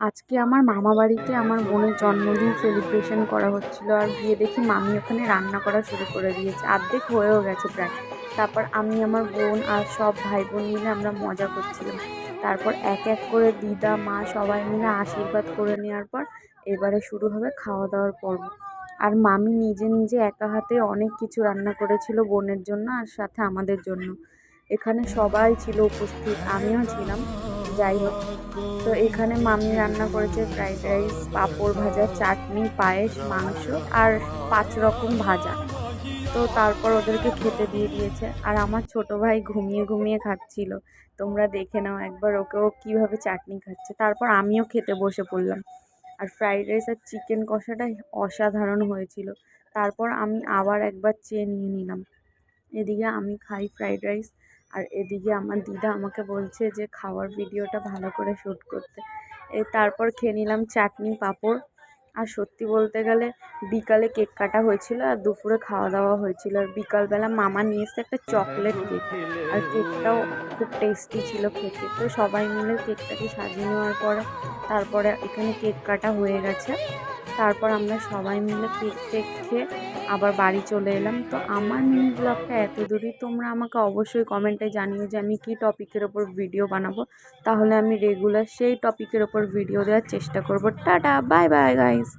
আজকে আমার মামা বাড়িতে আমার বোনের জন্মদিন সেলিব্রেশন করা হচ্ছিল, আর গিয়ে দেখি মামি ওখানে রান্না করা শুরু করে দিয়েছে। অর্ধেক হয়েও গেছে প্রায়। তারপর আমি, আমার বোন আর সব ভাই বোন মিলে আমরা মজা করছিলাম। তারপর এক এক করে দিদা, মা সবাই মিলে আশীর্বাদ করে নেওয়ার পর এবারে শুরু হবে খাওয়া দাওয়ার পর্ব। আর মামি নিজে নিজে একা হাতে অনেক কিছু রান্না করেছিল বোনের জন্য আর সাথে আমাদের জন্য। এখানে সবাই ছিল উপস্থিত, আমিও ছিলাম। যাই হোক, তো এখানে মামি রান্না করেছে ফ্রাইড রাইস, পাঁপড় ভাজা, চাটনি, পায়েস, মাংস আর 5 রকম ভাজা। তো তারপর ওদেরকে খেতে দিয়ে দিয়েছে, আর আমার ছোট ভাই ঘুমিয়ে ঘুমিয়ে খাচ্ছিল। তোমরা দেখে নাও একবার ওকে, ও কীভাবে চাটনি খাচ্ছে। তারপর আমিও খেতে বসে পড়লাম। আর ফ্রাইড রাইস আর চিকেন কষাটা অসাধারণ হয়েছিল। তারপর আমি আবার একবার চেয়ে নিয়ে নিলাম। এদিকে আমি খাই ফ্রাইড রাইস, আর এদিকে আমার দিদা আমাকে বলছে যে খাওয়ার ভিডিওটা ভালো করে শ্যুট করতে। তারপর খেয়ে নিলাম চাটনি, পাঁপড়। আর সত্যি বলতে গেলে বিকালে কেক কাটা হয়েছিল আর দুপুরে খাওয়া দাওয়া হয়েছিল। আর বিকালবেলা মামা নিয়ে এসেছে একটা চকলেট কেক, আর কেকটাও খুব টেস্টি ছিল খেতে। তো সবাই মিলে কেকটাকে সাজিয়ে নেওয়ার পরে তারপরে এখানে কেক কাটা হয়ে গেছে। তারপর আমরা সবাই মিলে কেক টেক খেয়ে আবার বাড়ি চলে এলাম। তো আমার মিনি ব্লগটা এত দূরই। তোমরা আমাকে অবশ্যই কমেন্টে জানিও যে আমি কী টপিকের ওপর ভিডিও বানাবো, তাহলে আমি রেগুলার সেই টপিকের ওপর ভিডিও দেওয়ার চেষ্টা করব। Tata, bye bye guys.